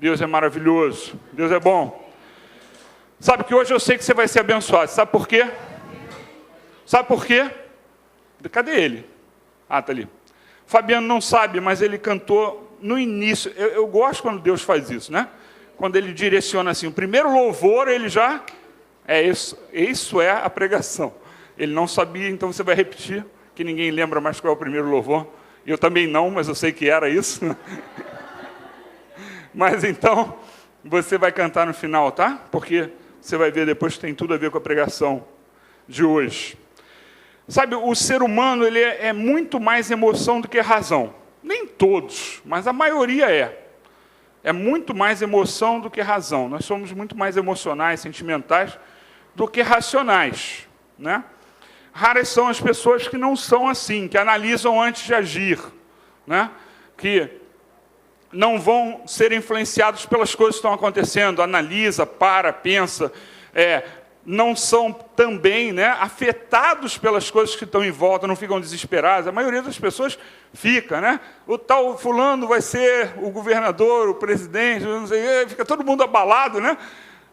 Deus é maravilhoso. Deus é bom. Sabe que hoje eu sei que você vai ser abençoado. Sabe por quê? Sabe por quê? Cadê ele? Ah, tá ali. Fabiano não sabe, mas ele cantou no início. Eu gosto quando Deus faz isso, né? Quando ele direciona assim, o primeiro louvor, ele já... Isso é a pregação. Ele não sabia, então você vai repetir, que ninguém lembra mais qual é o primeiro louvor. Eu também não, mas eu sei que era isso. Mas então, você vai cantar no final, tá? Porque você vai ver depois que tem tudo a ver com a pregação de hoje. Sabe, o ser humano ele é muito mais emoção do que razão. Nem todos, mas a maioria é. É muito mais emoção do que razão. Nós somos muito mais emocionais, sentimentais, do que racionais, né? Raras são as pessoas que não são assim, que analisam antes de agir, né? Que não vão ser influenciados pelas coisas que estão acontecendo, analisa, pensa, não são também, né, afetados pelas coisas que estão em volta, não ficam desesperados. A maioria das pessoas fica, né? O tal fulano vai ser o governador, o presidente, não sei, fica todo mundo abalado, né?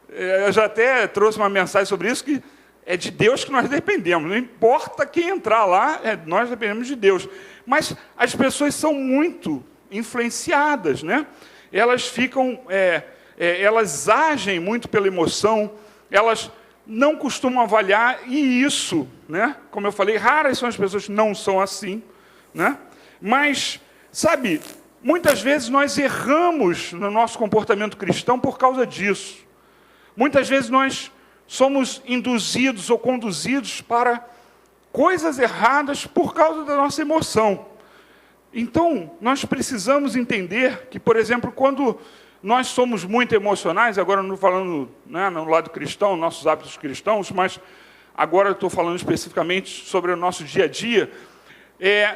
Eu já até trouxe uma mensagem sobre isso, que é de Deus que nós dependemos. Não importa quem entrar lá, nós dependemos de Deus. Mas as pessoas são muito influenciadas, né? Elas ficam, elas agem muito pela emoção, elas não costumam avaliar, e isso, né? Como eu falei, raras são as pessoas que não são assim, né? Mas, sabe, muitas vezes nós erramos no nosso comportamento cristão por causa disso. Muitas vezes nós somos induzidos ou conduzidos para coisas erradas por causa da nossa emoção. Então, nós precisamos entender que, por exemplo, quando nós somos muito emocionais, agora não estou falando, né, no lado cristão, nossos hábitos cristãos, mas agora eu estou falando especificamente sobre o nosso dia a dia,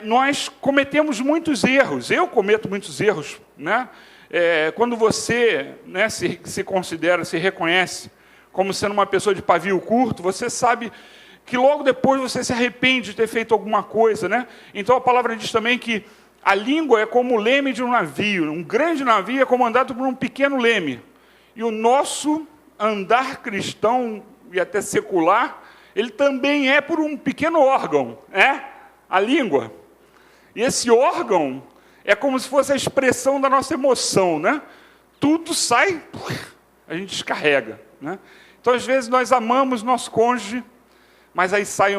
nós cometemos muitos erros. Eu cometo muitos erros, né? Quando você, né, se considera, se reconhece como sendo uma pessoa de pavio curto, você sabe que logo depois você se arrepende de ter feito alguma coisa, né? Então a palavra diz também que a língua é como o leme de um navio. Um grande navio é comandado por um pequeno leme. E o nosso andar cristão, e até secular, ele também é por um pequeno órgão, a língua. E esse órgão é como se fosse a expressão da nossa emoção, né? Tudo sai, a gente descarrega, né? Então, às vezes, nós amamos nosso cônjuge, mas aí sai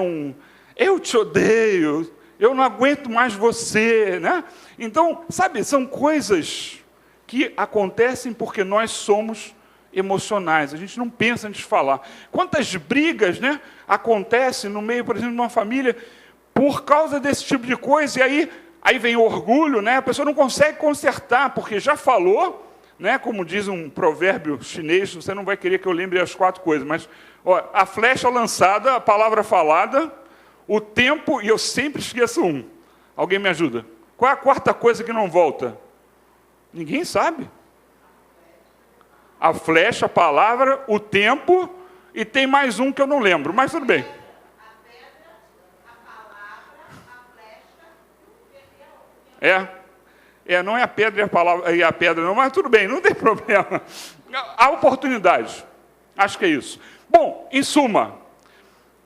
eu te odeio, eu não aguento mais você, né? Então, sabe, são coisas que acontecem porque nós somos emocionais. A gente não pensa antes de falar. Quantas brigas, né, acontecem no meio, por exemplo, de uma família por causa desse tipo de coisa, e aí vem o orgulho, né? A pessoa não consegue consertar, porque já falou, né? Como diz um provérbio chinês, você não vai querer que eu lembre as 4 coisas, mas a flecha lançada, a palavra falada, o tempo, e eu sempre esqueço um. Alguém me ajuda? Qual é a 4ª coisa que não volta? Ninguém sabe. A flecha, a palavra, o tempo, e tem mais um que eu não lembro, mas tudo bem. Não é a pedra e a palavra e a pedra, não, mas tudo bem, não tem problema. Há oportunidade. Acho que é isso. Bom, em suma,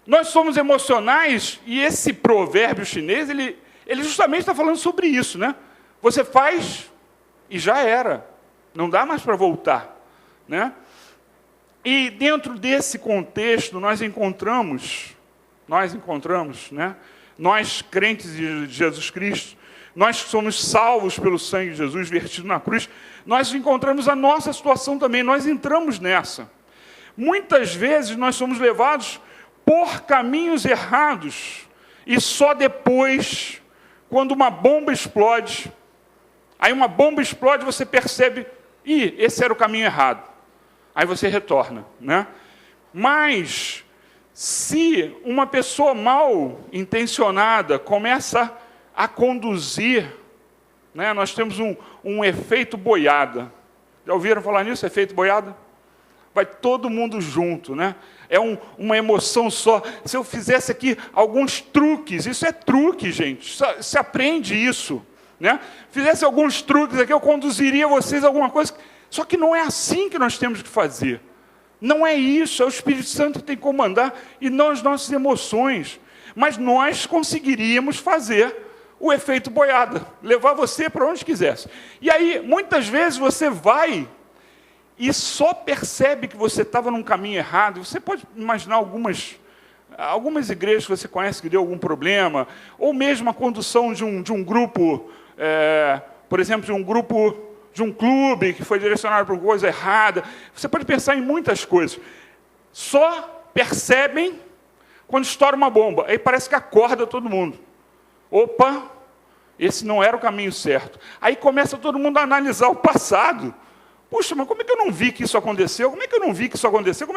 nós somos emocionais, e esse provérbio chinês, ele justamente está falando sobre isso, né? Você faz e já era. Não dá mais para voltar, né? E dentro desse contexto, nós encontramos, né? Nós, crentes de Jesus Cristo, nós que somos salvos pelo sangue de Jesus vertido na cruz, nós encontramos a nossa situação também, nós entramos nessa. Muitas vezes nós somos levados por caminhos errados, e só depois, quando uma bomba explode, aí uma bomba explode, você percebe, esse era o caminho errado. Aí você retorna, né? Mas, se uma pessoa mal intencionada começa a conduzir, né? Nós temos um efeito boiada. Já ouviram falar nisso, efeito boiada? Vai todo mundo junto, né? É uma emoção só. Se eu fizesse aqui alguns truques, isso é truque, gente, se aprende isso, né? Fizesse alguns truques aqui, eu conduziria vocês a alguma coisa. Só que não é assim que nós temos que fazer. Não é isso, é o Espírito Santo que tem que comandar e não as nossas emoções. Mas nós conseguiríamos fazer o efeito boiada, levar você para onde quisesse. E aí, muitas vezes, você vai e só percebe que você estava num caminho errado. Você pode imaginar algumas igrejas que você conhece que deu algum problema, ou mesmo a condução de um grupo, por exemplo, de um clube que foi direcionado para coisa errada. Você pode pensar em muitas coisas. Só percebem quando estoura uma bomba. Aí parece que acorda todo mundo. Opa, esse não era o caminho certo. Aí começa todo mundo a analisar o passado. Puxa, mas como é que eu não vi que isso aconteceu? Como é que eu não vi que isso aconteceu?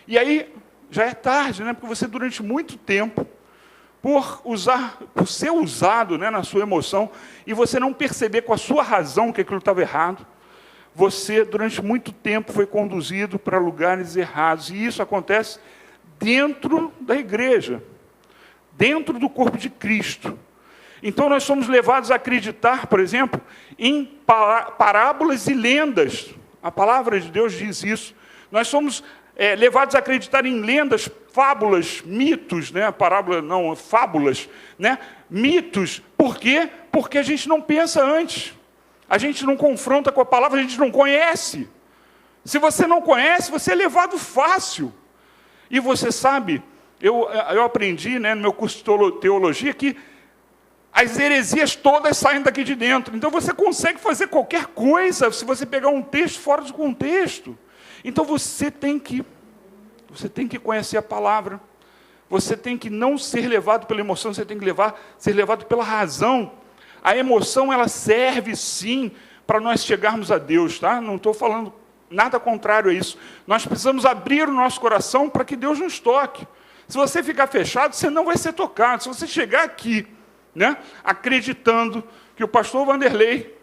E aí já é tarde, né? Porque você durante muito tempo, por ser usado, né, na sua emoção, e você não perceber com a sua razão que aquilo estava errado, você durante muito tempo foi conduzido para lugares errados. E isso acontece dentro da igreja, dentro do corpo de Cristo. Então nós somos levados a acreditar, por exemplo, em parábolas e lendas. A palavra de Deus diz isso. Nós somos levados a acreditar em lendas, fábulas, mitos, né? Parábola não, fábulas, né? Mitos. Por quê? Porque a gente não pensa antes. A gente não confronta com a palavra, a gente não conhece. Se você não conhece, você é levado fácil. E você sabe, eu aprendi, né, no meu curso de teologia que as heresias todas saem daqui de dentro. Então você consegue fazer qualquer coisa se você pegar um texto fora do contexto. Então você tem que conhecer a palavra. Você tem que não ser levado pela emoção, você tem que ser levado pela razão. A emoção, ela serve sim para nós chegarmos a Deus, tá? Não estou falando nada contrário a isso. Nós precisamos abrir o nosso coração para que Deus nos toque. Se você ficar fechado, você não vai ser tocado. Se você chegar aqui, né, acreditando que o pastor Vanderlei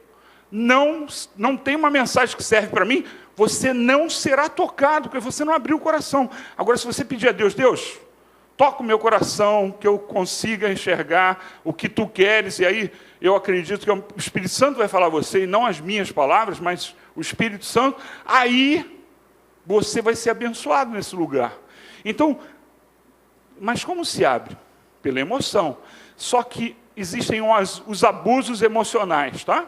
não tem uma mensagem que serve para mim, você não será tocado, porque você não abriu o coração. Agora, se você pedir a Deus, Deus, toca o meu coração, que eu consiga enxergar o que tu queres, e aí eu acredito que o Espírito Santo vai falar a você, e não as minhas palavras, mas o Espírito Santo, aí você vai ser abençoado nesse lugar. Então, mas como se abre? Pela emoção. Só que existem os abusos emocionais, tá?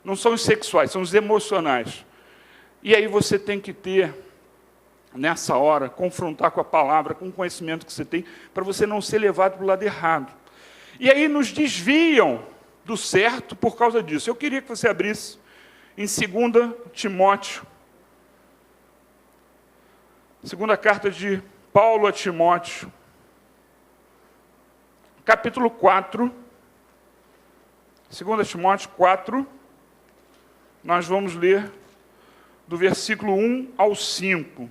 Não são os sexuais, são os emocionais. E aí você tem que ter, nessa hora, confrontar com a palavra, com o conhecimento que você tem, para você não ser levado para o lado errado. E aí nos desviam do certo por causa disso. Eu queria que você abrisse em 2 Timóteo, segunda carta de Paulo a Timóteo, capítulo 4, 2 Timóteo 4, nós vamos ler do versículo 1 ao 5.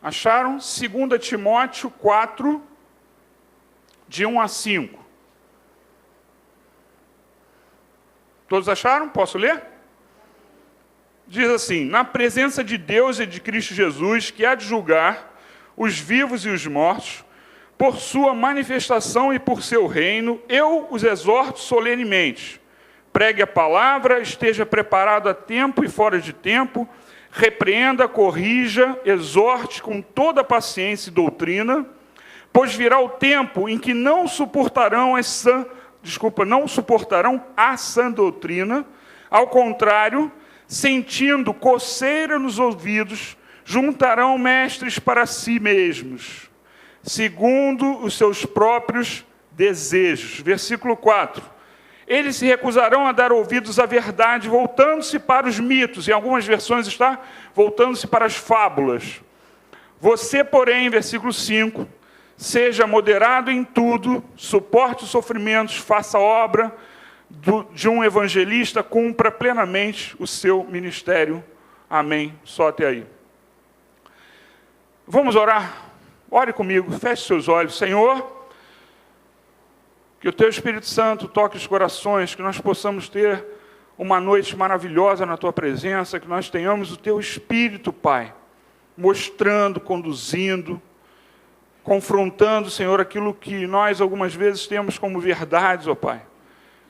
Acharam? 2 Timóteo 4, de 1 a 5. Todos acharam? Posso ler? Diz assim: na presença de Deus e de Cristo Jesus, que há de julgar os vivos e os mortos, por sua manifestação e por seu reino, eu os exorto solenemente. Pregue a palavra, esteja preparado a tempo e fora de tempo, repreenda, corrija, exorte com toda paciência e doutrina, pois virá o tempo em que não suportarão a sã doutrina, ao contrário, sentindo coceira nos ouvidos, juntarão mestres para si mesmos, segundo os seus próprios desejos. Versículo 4. Eles se recusarão a dar ouvidos à verdade, voltando-se para os mitos. Em algumas versões está voltando-se para as fábulas. Você, porém, versículo 5, seja moderado em tudo, suporte os sofrimentos, faça a obra de um evangelista, cumpra plenamente o seu ministério. Amém. Só até aí. Vamos orar? Ore comigo, feche seus olhos. Senhor, que o Teu Espírito Santo toque os corações, que nós possamos ter uma noite maravilhosa na Tua presença, que nós tenhamos o Teu Espírito, Pai, mostrando, conduzindo, confrontando, Senhor, aquilo que nós algumas vezes temos como verdades, ó Pai.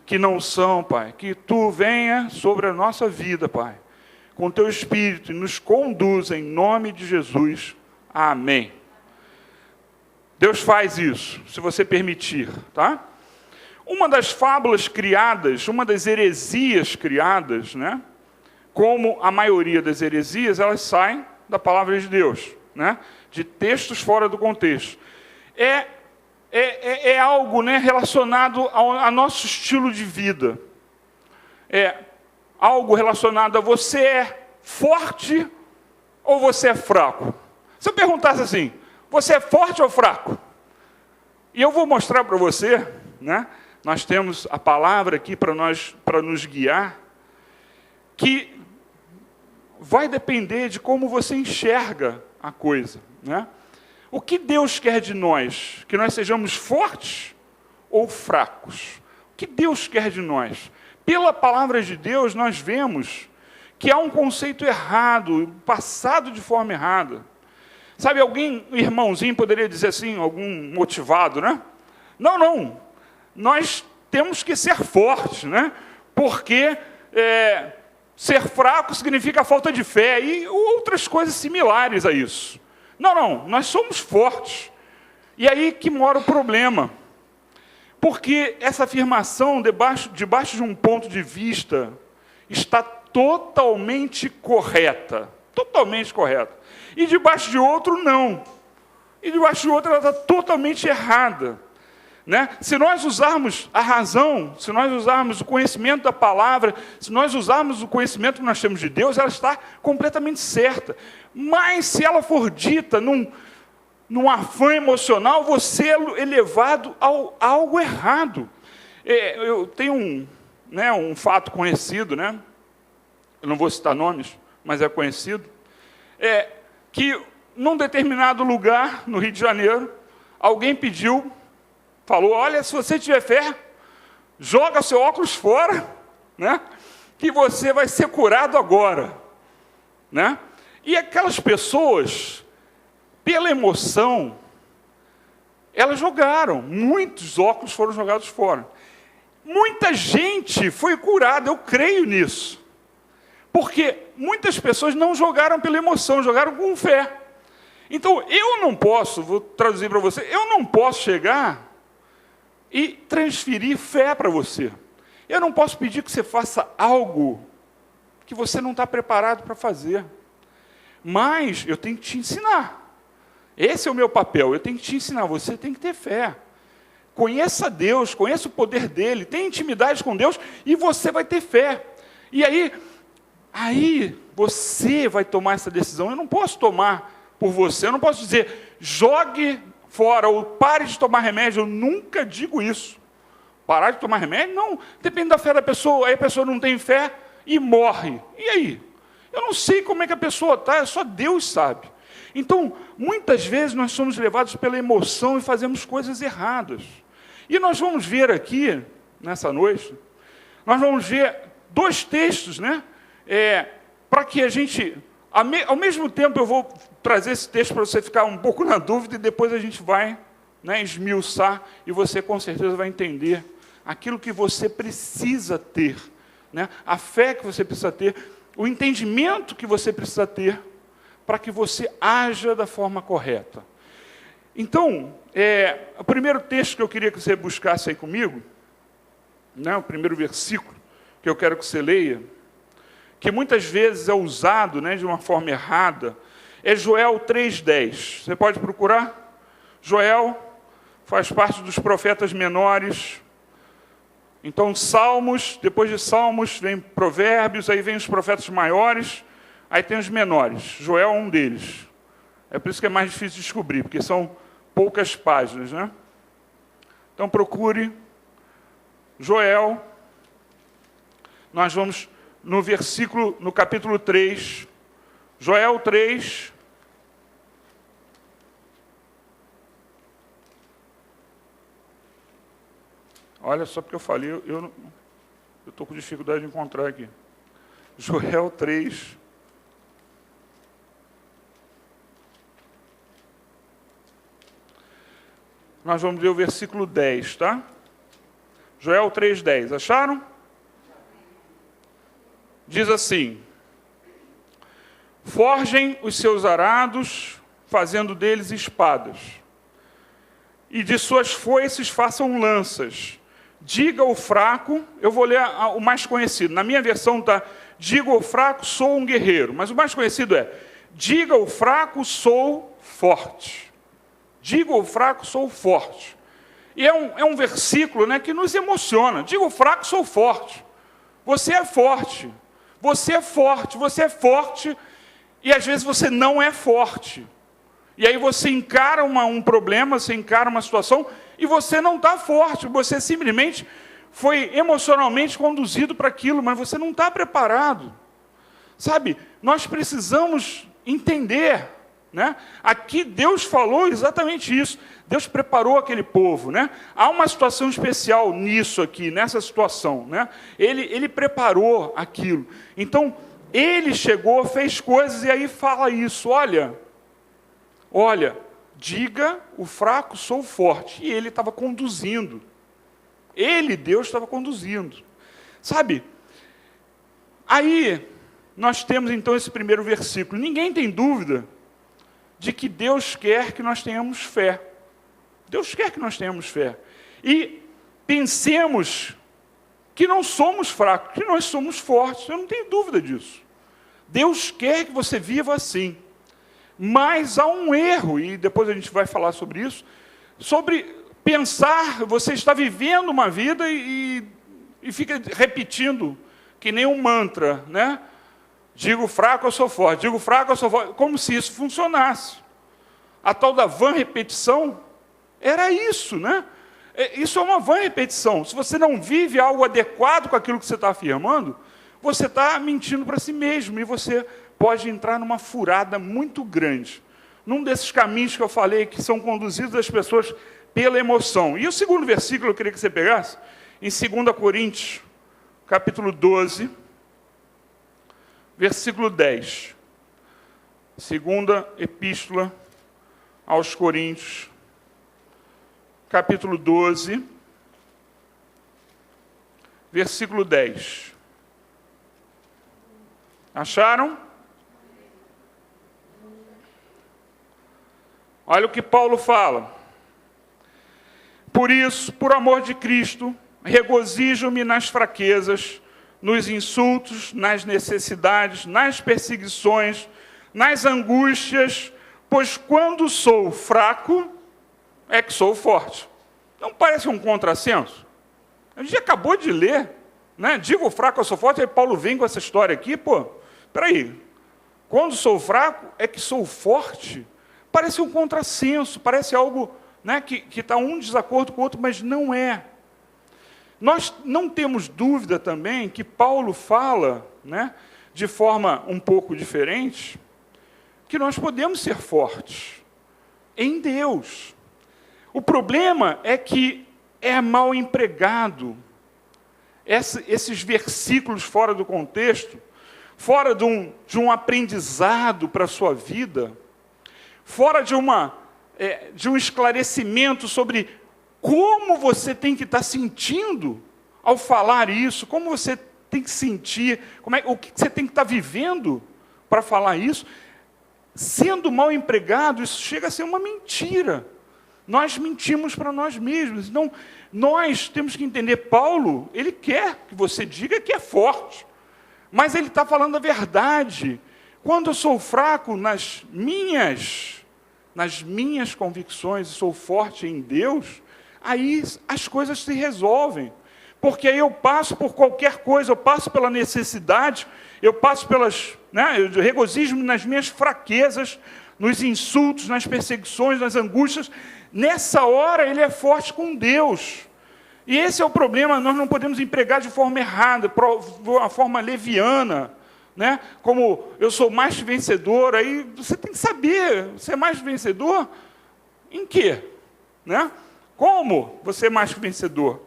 que não são, Pai. Que Tu venha sobre a nossa vida, Pai, com Teu Espírito e nos conduza em nome de Jesus. Amém. Deus faz isso, se você permitir, tá? Uma das fábulas criadas, uma das heresias criadas, né? Como a maioria das heresias, elas saem da palavra de Deus, né? De textos fora do contexto. É algo, né, relacionado ao nosso estilo de vida. É algo relacionado a você é forte ou você é fraco? Se eu perguntasse assim, você é forte ou fraco? E eu vou mostrar para você, né? Nós temos a palavra aqui para nos guiar, que vai depender de como você enxerga a coisa, né? O que Deus quer de nós? Que nós sejamos fortes ou fracos? O que Deus quer de nós? Pela palavra de Deus, nós vemos que há um conceito errado, passado de forma errada. Sabe, alguém, irmãozinho, poderia dizer assim, algum motivado, né? Não. Nós temos que ser fortes, né? Porque ser fraco significa falta de fé e outras coisas similares a isso. Não, nós somos fortes. E aí que mora o problema. Porque essa afirmação, debaixo de um ponto de vista, está totalmente correta. Totalmente correta. E debaixo de outro, não. E debaixo de outro, ela está totalmente errada. Né? Se nós usarmos a razão, se nós usarmos o conhecimento da palavra, se nós usarmos o conhecimento que nós temos de Deus, ela está completamente certa. Mas se ela for dita num afã emocional, você é levado a algo errado. Eu tenho um fato conhecido, né? Eu não vou citar nomes, mas é conhecido, que num determinado lugar, no Rio de Janeiro, alguém falou, olha, se você tiver fé, joga seu óculos fora, né? Que você vai ser curado agora. Né? E aquelas pessoas, pela emoção, elas jogaram. Muitos óculos foram jogados fora. Muita gente foi curada, eu creio nisso. Porque muitas pessoas não jogaram pela emoção, jogaram com fé. Então, eu não posso, vou traduzir para você, eu não posso chegar e transferir fé para você. Eu não posso pedir que você faça algo que você não está preparado para fazer. Mas eu tenho que te ensinar. Esse é o meu papel, eu tenho que te ensinar. Você tem que ter fé. Conheça Deus, conheça o poder dEle, tenha intimidade com Deus e você vai ter fé. E aí você vai tomar essa decisão. Eu não posso tomar por você, eu não posso dizer, jogue fora, ou pare de tomar remédio. Eu nunca digo isso. Parar de tomar remédio? Não. Depende da fé da pessoa. Aí a pessoa não tem fé e morre. E aí? Eu não sei como é que a pessoa está, só Deus sabe. Então, muitas vezes nós somos levados pela emoção e fazemos coisas erradas. E nós vamos ver aqui, nessa noite, nós vamos ver 2 textos, né? Para que a gente... Ao mesmo tempo, eu vou trazer esse texto para você ficar um pouco na dúvida e depois a gente vai, né, esmiuçar e você com certeza vai entender aquilo que você precisa ter, né, a fé que você precisa ter, o entendimento que você precisa ter para que você haja da forma correta. Então, o primeiro texto que eu queria que você buscasse aí comigo, né, o primeiro versículo que eu quero que você leia, que muitas vezes é usado, né, de uma forma errada, é Joel 3,10. Você pode procurar? Joel faz parte dos profetas menores. Então, Salmos, depois de Salmos, vem Provérbios, aí vem os profetas maiores, aí tem os menores. Joel é um deles. É por isso que é mais difícil de descobrir, porque são poucas páginas, né? Então, procure Joel. Nós vamos no capítulo 3, Joel 3, olha só porque eu falei, eu estou com dificuldade de encontrar aqui. Joel 3, nós vamos ler o versículo 10, tá? Joel 3,10. Acharam? Diz assim: forjem os seus arados, fazendo deles espadas, e de suas foices façam lanças. Diga ao fraco, eu vou ler o mais conhecido. Na minha versão está: diga ao fraco, sou um guerreiro. Mas o mais conhecido é: diga ao fraco, sou forte. Diga ao fraco, sou forte. E é um versículo, né, que nos emociona. Diga ao fraco, sou forte. Você é forte. Você é forte. Você é forte. E às vezes você não é forte. E aí você encara um problema, você encara uma situação, e você não está forte. Você simplesmente foi emocionalmente conduzido para aquilo, mas você não está preparado. Sabe, nós precisamos entender, né? Aqui Deus falou exatamente isso. Deus preparou aquele povo, né? Há uma situação especial nisso aqui, nessa situação, né? Ele preparou aquilo. Então, ele chegou, fez coisas, e aí fala isso: olha, diga o fraco, sou forte. E ele estava conduzindo. Deus, estava conduzindo. Sabe? Aí, nós temos então esse primeiro versículo. Ninguém tem dúvida de que Deus quer que nós tenhamos fé. Deus quer que nós tenhamos fé. E pensemos que não somos fracos, que nós somos fortes. Eu não tenho dúvida disso. Deus quer que você viva assim. Mas há um erro, e depois a gente vai falar sobre isso, sobre pensar, você está vivendo uma vida e fica repetindo, que nem um mantra, né? Digo fraco, eu sou forte. Digo fraco, eu sou forte. Como se isso funcionasse. A tal da vã repetição era isso, né? Isso é uma vã repetição. Se você não vive algo adequado com aquilo que você está afirmando, você está mentindo para si mesmo, e você pode entrar numa furada muito grande. Num desses caminhos que eu falei, que são conduzidos as pessoas pela emoção. E o segundo versículo eu queria que você pegasse, em 2 Coríntios, capítulo 12, versículo 10. Segunda epístola aos Coríntios, capítulo 12, versículo 10. Acharam? Olha o que Paulo fala. Por isso, por amor de Cristo, regozijo-me nas fraquezas, nos insultos, nas necessidades, nas perseguições, nas angústias, pois quando sou fraco, é que sou forte. Não parece um contrassenso? A gente acabou de ler, né? Digo fraco, eu sou forte, aí Paulo vem com essa história aqui, peraí, quando sou fraco, é que sou forte? Parece um contrassenso, parece algo, né, que está um desacordo com o outro, mas não é. Nós não temos dúvida também que Paulo fala, né, de forma um pouco diferente, que nós podemos ser fortes em Deus. O problema é que é mal empregado. Esses versículos fora do contexto, fora de um aprendizado para a sua vida, fora de um esclarecimento sobre como você tem que estar sentindo ao falar isso, como você tem que sentir, o que você tem que estar vivendo para falar isso. Sendo mal empregado, isso chega a ser uma mentira. Nós mentimos para nós mesmos. Então, nós temos que entender, Paulo, ele quer que você diga que é forte, mas ele está falando a verdade. Quando eu sou fraco nas minhas convicções, sou forte em Deus, aí as coisas se resolvem. Porque aí eu passo por qualquer coisa, eu passo pela necessidade, eu passo eu regozijo-me nas minhas fraquezas, nos insultos, nas perseguições, nas angústias. Nessa hora ele é forte com Deus. E esse é o problema, nós não podemos empregar de forma errada, de uma forma leviana, né? Como eu sou mais vencedor, aí você tem que saber, você é mais vencedor em quê? Né? Como você é mais vencedor?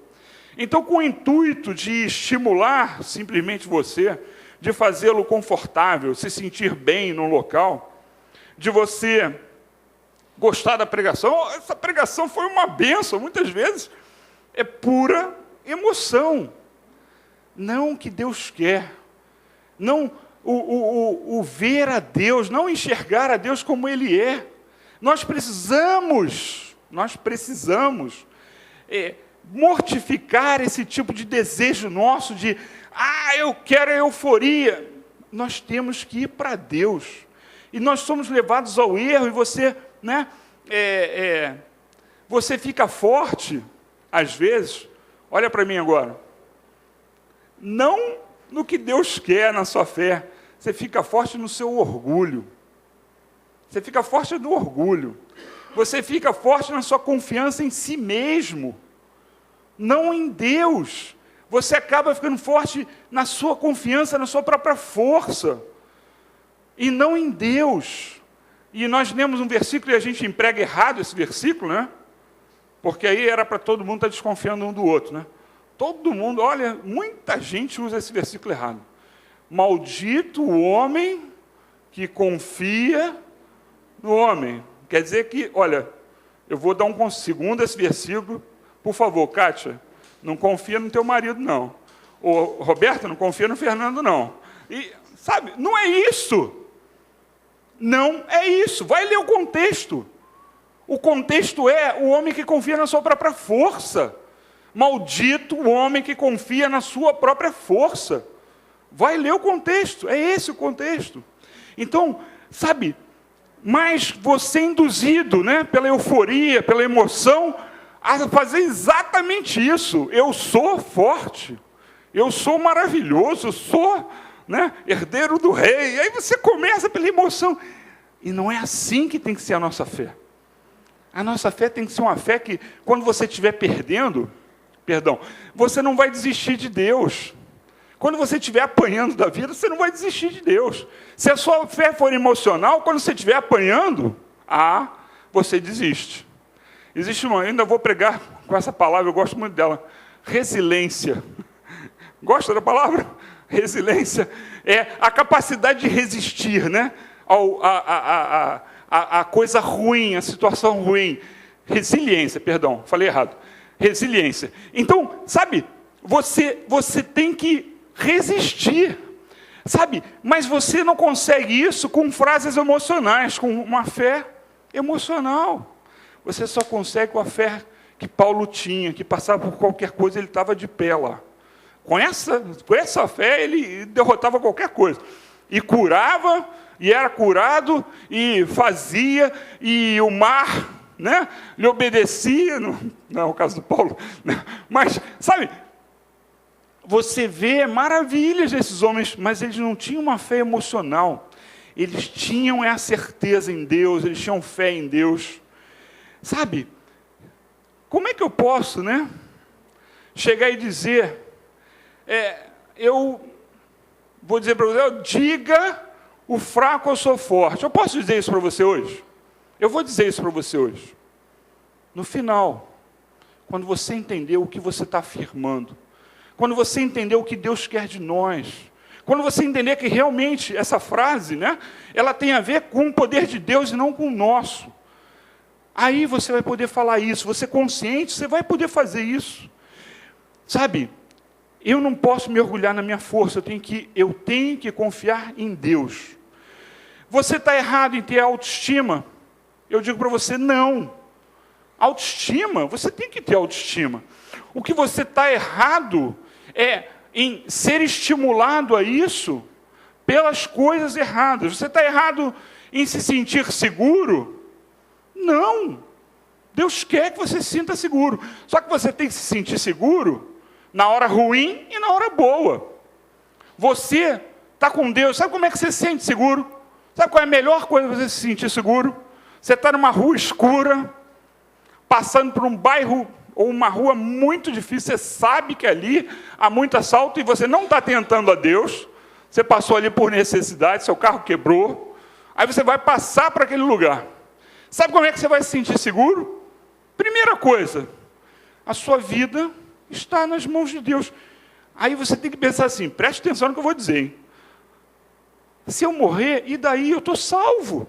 Então, com o intuito de estimular simplesmente você, de fazê-lo confortável, se sentir bem no local, de você gostar da pregação, essa pregação foi uma bênção, muitas vezes é pura emoção. Não o que Deus quer. Não o ver a Deus, não enxergar a Deus como Ele é. Nós precisamos mortificar esse tipo de desejo nosso de, eu quero a euforia. Nós temos que ir para Deus. E nós somos levados ao erro, e você, você fica forte, às vezes, olha para mim agora, não no que Deus quer na sua fé, você fica forte no seu orgulho. Você fica forte no orgulho. Você fica forte na sua confiança em si mesmo, não em Deus. Você acaba ficando forte na sua confiança, na sua própria força, e não em Deus. E nós lemos um versículo e a gente emprega errado esse versículo, né? Porque aí era para todo mundo estar desconfiando um do outro, né? Todo mundo, olha, muita gente usa esse versículo errado. Maldito o homem que confia no homem. Quer dizer que, olha, eu vou dar segundo esse versículo. Por favor, Kátia, não confia no teu marido, não. Ô, Roberto, não confia no Fernando, não. E, sabe, não é isso. Não é isso. Vai ler o contexto. O contexto é o homem que confia na sua própria força. Maldito o homem que confia na sua própria força. Vai ler o contexto. É esse o contexto. Então, sabe, mas você é induzido, pela euforia, pela emoção, a fazer exatamente isso. Eu sou forte, eu sou maravilhoso, eu sou herdeiro do rei. E aí você começa pela emoção. E não é assim que tem que ser a nossa fé. A nossa fé tem que ser uma fé que, quando você estiver perdendo, você não vai desistir de Deus. Quando você estiver apanhando da vida, você não vai desistir de Deus. Se a sua fé for emocional, quando você estiver apanhando, você desiste. Existe uma, ainda vou pregar com essa palavra, eu gosto muito dela, resiliência. Gosta da palavra? Resiliência é a capacidade de resistir, a coisa ruim, a situação ruim. Resiliência, falei errado. Resiliência. Então, sabe, você tem que resistir, sabe? Mas você não consegue isso com frases emocionais, com uma fé emocional. Você só consegue com a fé que Paulo tinha, que passava por qualquer coisa, ele estava de pé lá. Com essa fé, ele derrotava qualquer coisa. E curava, e era curado, e fazia, e o mar, lhe obedecia. Não é o caso do Paulo, mas, sabe, você vê maravilhas desses homens, mas eles não tinham uma fé emocional. Eles tinham a certeza em Deus, eles tinham fé em Deus. Sabe, como é que eu posso, chegar e dizer, eu vou dizer para você, diga o fraco, eu sou forte. Eu posso dizer isso para você hoje? Eu vou dizer isso para você hoje. No final, quando você entender o que você está afirmando, quando você entender o que Deus quer de nós, quando você entender que realmente essa frase, ela tem a ver com o poder de Deus e não com o nosso, aí você vai poder falar isso. Você consciente, você vai poder fazer isso. Sabe, eu não posso me orgulhar na minha força, eu tenho que confiar em Deus. Você está errado em ter autoestima? Eu digo para você, não. Autoestima, você tem que ter autoestima. O que você está errado é em ser estimulado a isso pelas coisas erradas. Você está errado em se sentir seguro? Não. Deus quer que você se sinta seguro. Só que você tem que se sentir seguro na hora ruim e na hora boa. Você está com Deus, sabe como é que você se sente seguro? Sabe qual é a melhor coisa para você se sentir seguro? Você está numa rua escura, passando por um bairro ou uma rua muito difícil, você sabe que ali há muito assalto e você não está tentando a Deus, você passou ali por necessidade, seu carro quebrou, aí você vai passar para aquele lugar. Sabe como é que você vai se sentir seguro? Primeira coisa, a sua vida está nas mãos de Deus. Aí você tem que pensar assim, preste atenção no que eu vou dizer, hein? Se eu morrer, e daí eu estou salvo.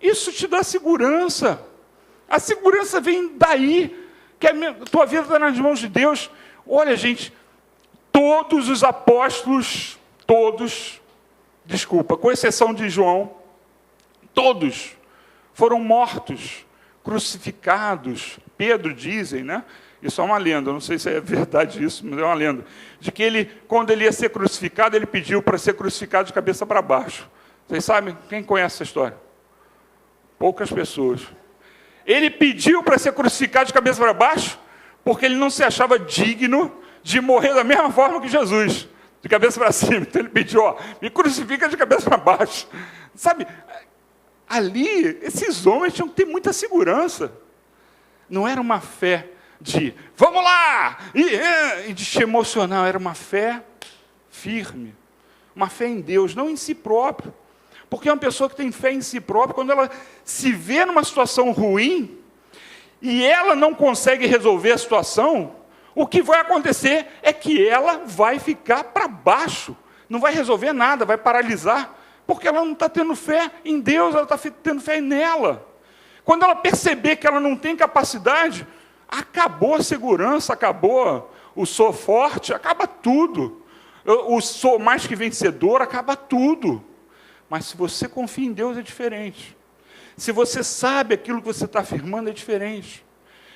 Isso te dá segurança. A segurança vem daí, que a tua vida está nas mãos de Deus. Olha, gente, todos os apóstolos, com exceção de João, todos foram mortos, crucificados. Pedro, dizem, né? Isso é uma lenda, eu não sei se é verdade isso, mas é uma lenda, de que ele, quando ele ia ser crucificado, ele pediu para ser crucificado de cabeça para baixo. Vocês sabem? Quem conhece essa história? Poucas pessoas. Ele pediu para ser crucificado de cabeça para baixo, porque ele não se achava digno de morrer da mesma forma que Jesus, de cabeça para cima. Então ele pediu, me crucifica de cabeça para baixo. Sabe, ali, esses homens tinham que ter muita segurança. Não era uma fé de, vamos lá, e de se emocionar, era uma fé firme, uma fé em Deus, não em si próprio. Porque uma pessoa que tem fé em si própria, quando ela se vê numa situação ruim, e ela não consegue resolver a situação, o que vai acontecer é que ela vai ficar para baixo, não vai resolver nada, vai paralisar, porque ela não está tendo fé em Deus, ela está tendo fé nela. Quando ela perceber que ela não tem capacidade, acabou a segurança, acabou o sou forte, acaba tudo. O sou mais que vencedor, acaba tudo. Mas se você confia em Deus, é diferente. Se você sabe aquilo que você está afirmando, é diferente.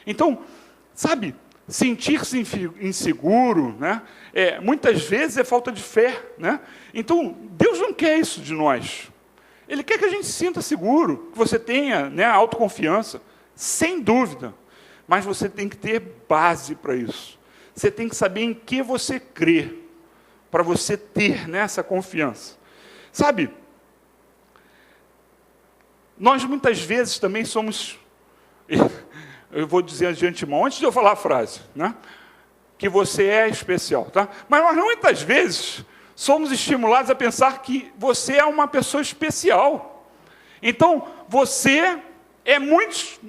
Então, sabe, sentir-se inseguro, né? Muitas vezes é falta de fé, né? Então, Deus não quer isso de nós. Ele quer que a gente se sinta seguro, que você tenha, né, autoconfiança, sem dúvida. Mas você tem que ter base para isso. Você tem que saber em que você crê, para você ter, né, essa confiança. Sabe, nós muitas vezes também somos, eu vou dizer de antemão, antes de eu falar a frase, né, que você é especial, tá? Mas nós muitas vezes somos estimulados a pensar que você é uma pessoa especial. Então, você é muito,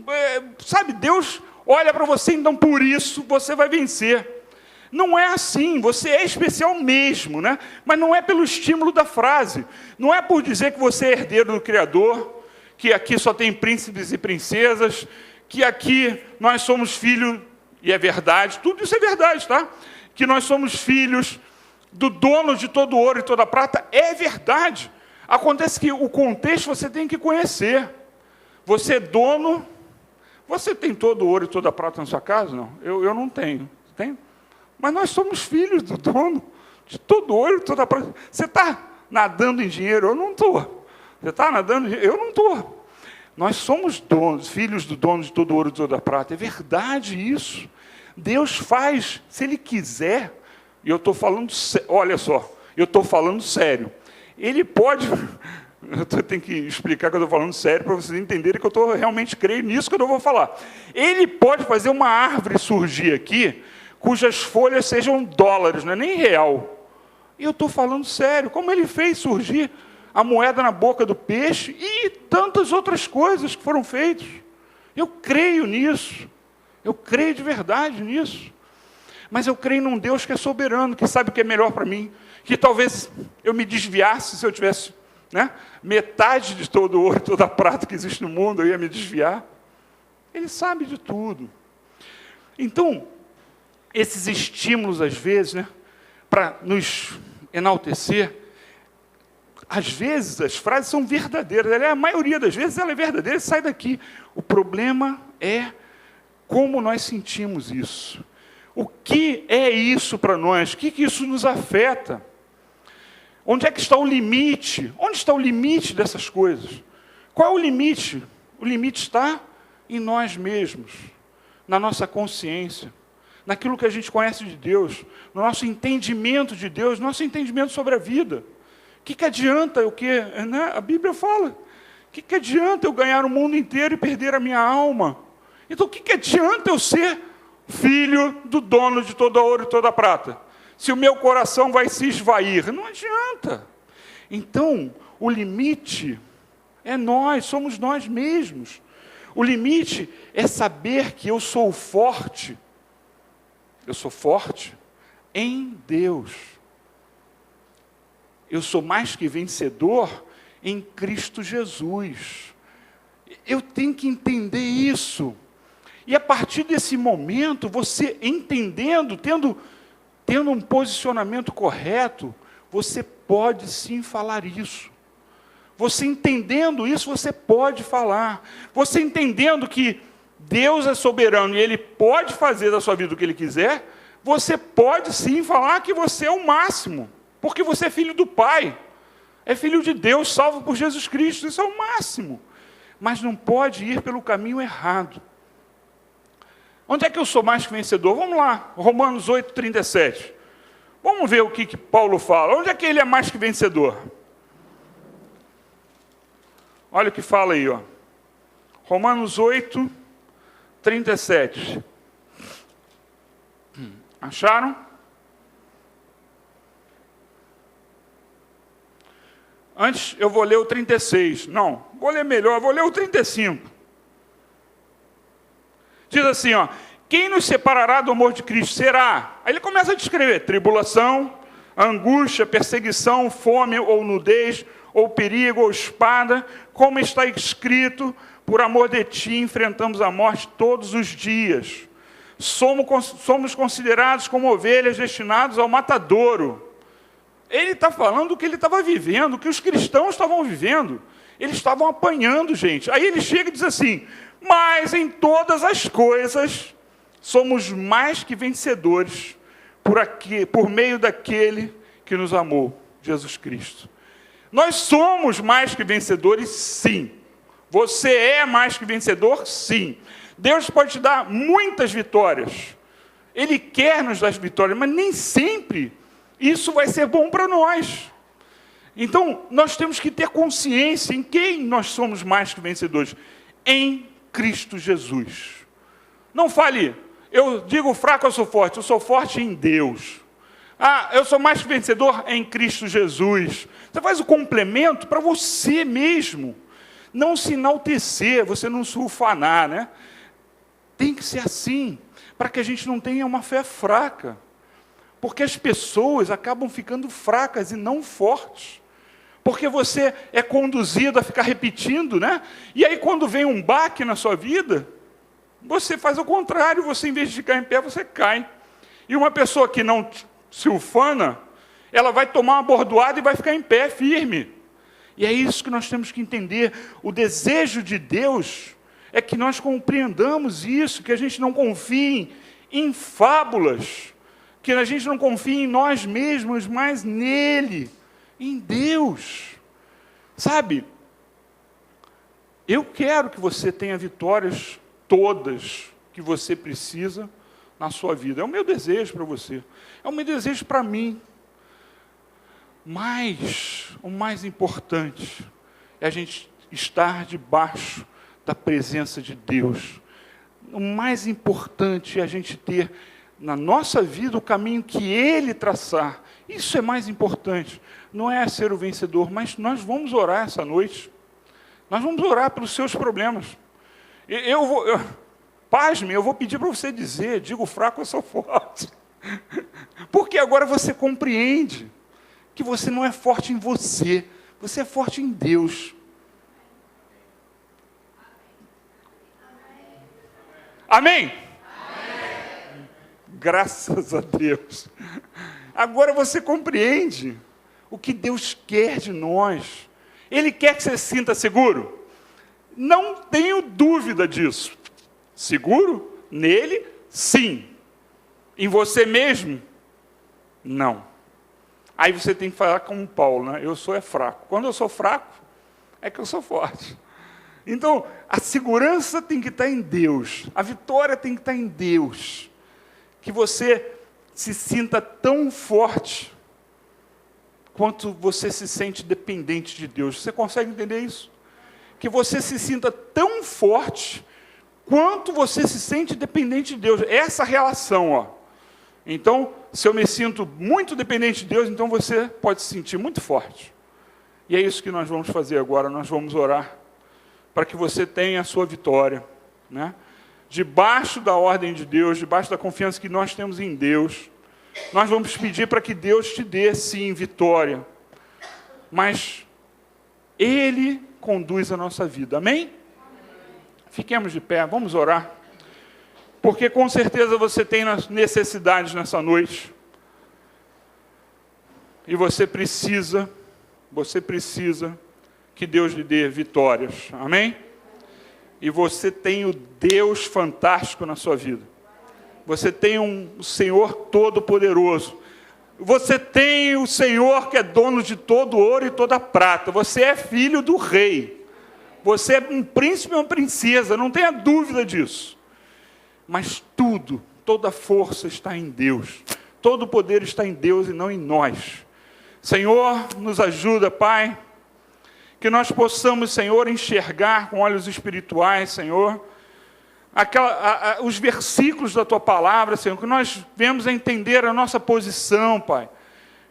sabe, Deus olha para você, então por isso você vai vencer. Não é assim, você é especial mesmo, né? Mas não é pelo estímulo da frase, não é por dizer que você é herdeiro do Criador, que aqui só tem príncipes e princesas, que aqui nós somos filhos, e é verdade, tudo isso é verdade, tá? Que nós somos filhos do dono de todo o ouro e toda a prata, é verdade. Acontece que o contexto você tem que conhecer. Você é dono. Você tem todo o ouro e toda a prata na sua casa? Não, eu não tenho. Tem? Mas nós somos filhos do dono de todo o ouro e toda a prata. Você está nadando em dinheiro? Eu não estou. Você está nadando em dinheiro? Eu não estou. Nós somos donos, filhos do dono de todo o ouro e toda a prata. É verdade isso. Deus faz, se Ele quiser, e eu estou falando, olha só, eu estou falando sério. Ele pode... Eu tenho que explicar que eu estou falando sério para vocês entenderem que eu estou realmente creio nisso que eu vou falar. Ele pode fazer uma árvore surgir aqui, cujas folhas sejam dólares, não é nem real. E eu estou falando sério, como ele fez surgir a moeda na boca do peixe e tantas outras coisas que foram feitas. Eu creio nisso. Eu creio de verdade nisso. Mas eu creio num Deus que é soberano, que sabe o que é melhor para mim. Que talvez eu me desviasse se eu tivesse... né? Metade de todo o ouro, toda a prata que existe no mundo, eu ia me desviar. Ele sabe de tudo. Então, esses estímulos, às vezes, né, para nos enaltecer, às vezes as frases são verdadeiras, a maioria das vezes ela é verdadeira e sai daqui. O problema é como nós sentimos isso. O que é isso para nós? O que isso nos afeta? Onde é que está o limite? Onde está o limite dessas coisas? Qual é o limite? O limite está em nós mesmos, na nossa consciência, naquilo que a gente conhece de Deus, no nosso entendimento de Deus, nosso entendimento sobre a vida. O que adianta o que, né? A Bíblia fala? O que adianta eu ganhar o mundo inteiro e perder a minha alma? Então, o que adianta eu ser filho do dono de todo o ouro e toda a prata? Se o meu coração vai se esvair, não adianta. Então, o limite é nós, somos nós mesmos. O limite é saber que eu sou forte. Eu sou forte em Deus. Eu sou mais que vencedor em Cristo Jesus. Eu tenho que entender isso. E a partir desse momento, você entendendo, tendo um posicionamento correto, você pode sim falar isso. Você entendendo isso, você pode falar. Você entendendo que Deus é soberano e Ele pode fazer da sua vida o que Ele quiser, você pode sim falar que você é o máximo, porque você é filho do Pai, é filho de Deus, salvo por Jesus Cristo, isso é o máximo. Mas não pode ir pelo caminho errado. Onde é que eu sou mais que vencedor? Vamos lá, Romanos 8, 37. Vamos ver o que Paulo fala. Onde é que ele é mais que vencedor? Olha o que fala aí, ó. Romanos 8, 37. Acharam? Antes eu vou ler o 36. Não, vou ler melhor, vou ler o 35. Diz assim, ó. Quem nos separará do amor de Cristo? Será? Aí ele começa a descrever tribulação, angústia, perseguição, fome ou nudez, ou perigo, ou espada, como está escrito, por amor de ti enfrentamos a morte todos os dias. Somos considerados como ovelhas destinadas ao matadouro. Ele está falando do que ele estava vivendo, o que os cristãos estavam vivendo. Eles estavam apanhando, gente. Aí ele chega e diz assim, mas em todas as coisas somos mais que vencedores por meio daquele que nos amou, Jesus Cristo. Nós somos mais que vencedores, sim. Você é mais que vencedor, sim. Deus pode te dar muitas vitórias. Ele quer nos dar vitórias, mas nem sempre isso vai ser bom para nós. Então, nós temos que ter consciência em quem nós somos mais que vencedores. Em Cristo Jesus. Não fale, eu digo fraco, eu sou forte em Deus. Ah, eu sou mais que vencedor em Cristo Jesus. Você faz o complemento para você mesmo. Não se enaltecer, você não se ufanar, né? Tem que ser assim, para que a gente não tenha uma fé fraca. Porque as pessoas acabam ficando fracas e não fortes. Porque você é conduzido a ficar repetindo, né? E aí quando vem um baque na sua vida, você faz o contrário, você em vez de ficar em pé, você cai. E uma pessoa que não se ufana, ela vai tomar uma bordoada e vai ficar em pé, firme. E é isso que nós temos que entender. O desejo de Deus é que nós compreendamos isso, que a gente não confie em fábulas, que a gente não confie em nós mesmos, mas nele, em Deus. Sabe, eu quero que você tenha vitórias todas que você precisa na sua vida. É o meu desejo para você. É o meu desejo para mim. Mas o mais importante é a gente estar debaixo da presença de Deus. O mais importante é a gente ter na nossa vida o caminho que Ele traçar. Isso é mais importante. Não é ser o vencedor, mas nós vamos orar essa noite. Nós vamos orar pelos seus problemas. Pasme, eu vou pedir para você dizer, digo fraco, eu sou forte. Porque agora você compreende que você não é forte em você, você é forte em Deus. Amém? Amém? Graças a Deus. Agora você compreende o que Deus quer de nós. Ele quer que você se sinta seguro? Não tenho dúvida disso. Seguro? Nele, sim. Em você mesmo? Não. Aí você tem que falar como Paulo, né? Eu sou fraco. Quando eu sou fraco, é que eu sou forte. Então, a segurança tem que estar em Deus. A vitória tem que estar em Deus. Que você se sinta tão forte quanto você se sente dependente de Deus. Você consegue entender isso? Que você se sinta tão forte quanto você se sente dependente de Deus. Essa relação, ó. Então, se eu me sinto muito dependente de Deus, então você pode se sentir muito forte. E é isso que nós vamos fazer agora. Nós vamos orar para que você tenha a sua vitória, né? Debaixo da ordem de Deus, debaixo da confiança que nós temos em Deus. Nós vamos pedir para que Deus te dê, sim, vitória. Mas Ele conduz a nossa vida. Amém? Fiquemos de pé, vamos orar. Porque com certeza você tem necessidades nessa noite. E você precisa que Deus lhe dê vitórias. Amém? E você tem o Deus fantástico na sua vida. Você tem um Senhor todo-poderoso. Você tem o Senhor que é dono de todo ouro e toda prata. Você é filho do rei. Você é um príncipe e uma princesa, não tenha dúvida disso. Mas tudo, toda força está em Deus. Todo o poder está em Deus e não em nós. Senhor, nos ajuda, Pai, que nós possamos, Senhor, enxergar com olhos espirituais, Senhor, os versículos da Tua palavra, Senhor, que nós venhamos a entender a nossa posição, Pai.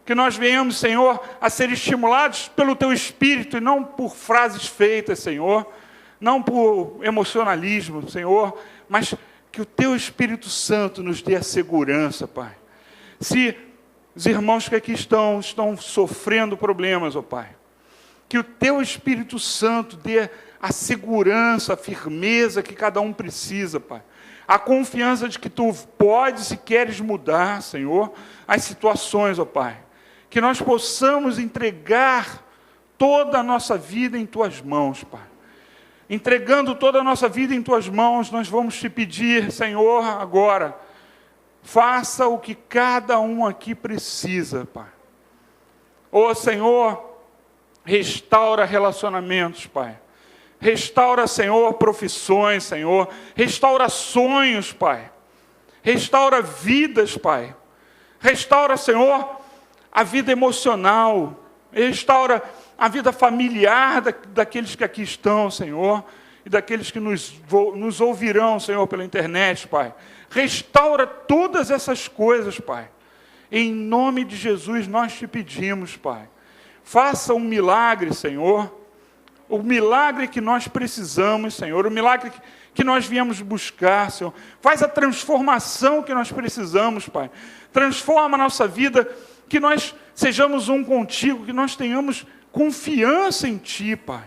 Que nós venhamos, Senhor, a ser estimulados pelo Teu Espírito e não por frases feitas, Senhor, não por emocionalismo, Senhor, mas que o Teu Espírito Santo nos dê a segurança, Pai. Se os irmãos que aqui estão sofrendo problemas, ó Pai, que o Teu Espírito Santo dê a segurança, a firmeza que cada um precisa, Pai. A confiança de que Tu podes e queres mudar, Senhor, as situações, ó Pai. Que nós possamos entregar toda a nossa vida em Tuas mãos, Pai. Entregando toda a nossa vida em Tuas mãos, nós vamos Te pedir, Senhor, agora, faça o que cada um aqui precisa, Pai. Ô Senhor, restaura relacionamentos, Pai. Restaura, Senhor, profissões, Senhor. Restaura sonhos, Pai. Restaura vidas, Pai. Restaura, Senhor, a vida emocional. Restaura a vida familiar daqueles que aqui estão, Senhor. E daqueles que nos ouvirão, Senhor, pela internet, Pai. Restaura todas essas coisas, Pai. Em nome de Jesus nós Te pedimos, Pai. Faça um milagre, Senhor. O milagre que nós precisamos, Senhor. O milagre que nós viemos buscar, Senhor. Faz a transformação que nós precisamos, Pai. Transforma a nossa vida, que nós sejamos um contigo, que nós tenhamos confiança em Ti, Pai.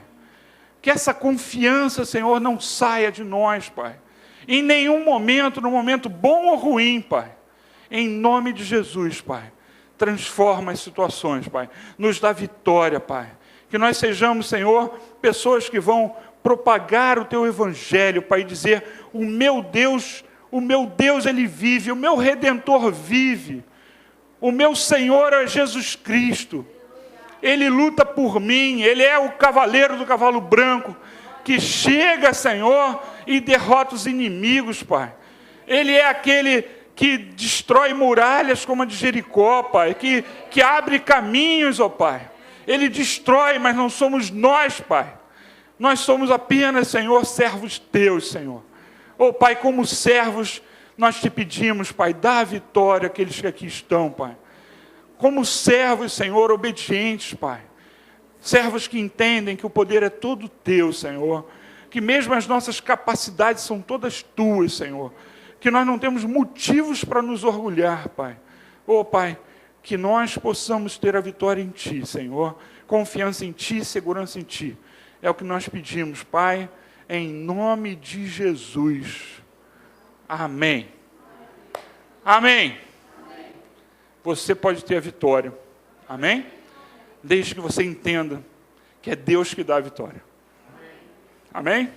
Que essa confiança, Senhor, não saia de nós, Pai. Em nenhum momento, no momento bom ou ruim, Pai. Em nome de Jesus, Pai. Transforma as situações, Pai. Nos dá vitória, Pai. Que nós sejamos, Senhor, pessoas que vão propagar o Teu Evangelho, Pai, e dizer, o meu Deus, Ele vive, o meu Redentor vive. O meu Senhor é Jesus Cristo. Ele luta por mim, Ele é o cavaleiro do cavalo branco, que chega, Senhor, e derrota os inimigos, Pai. Ele é aquele que destrói muralhas como a de Jericó, Pai, que abre caminhos, ó Pai. Ele destrói, mas não somos nós, Pai. Nós somos apenas, Senhor, servos Teus, Senhor. Ó Pai, como servos, nós Te pedimos, Pai, dá a vitória àqueles que aqui estão, Pai. Como servos, Senhor, obedientes, Pai. Servos que entendem que o poder é todo Teu, Senhor. Que mesmo as nossas capacidades são todas Tuas, Senhor. Que nós não temos motivos para nos orgulhar, Pai. Ó Pai, que nós possamos ter a vitória em Ti, Senhor. Confiança em Ti, segurança em Ti. É o que nós pedimos, Pai, em nome de Jesus. Amém. Amém. Você pode ter a vitória. Amém? Desde que você entenda que é Deus que dá a vitória. Amém?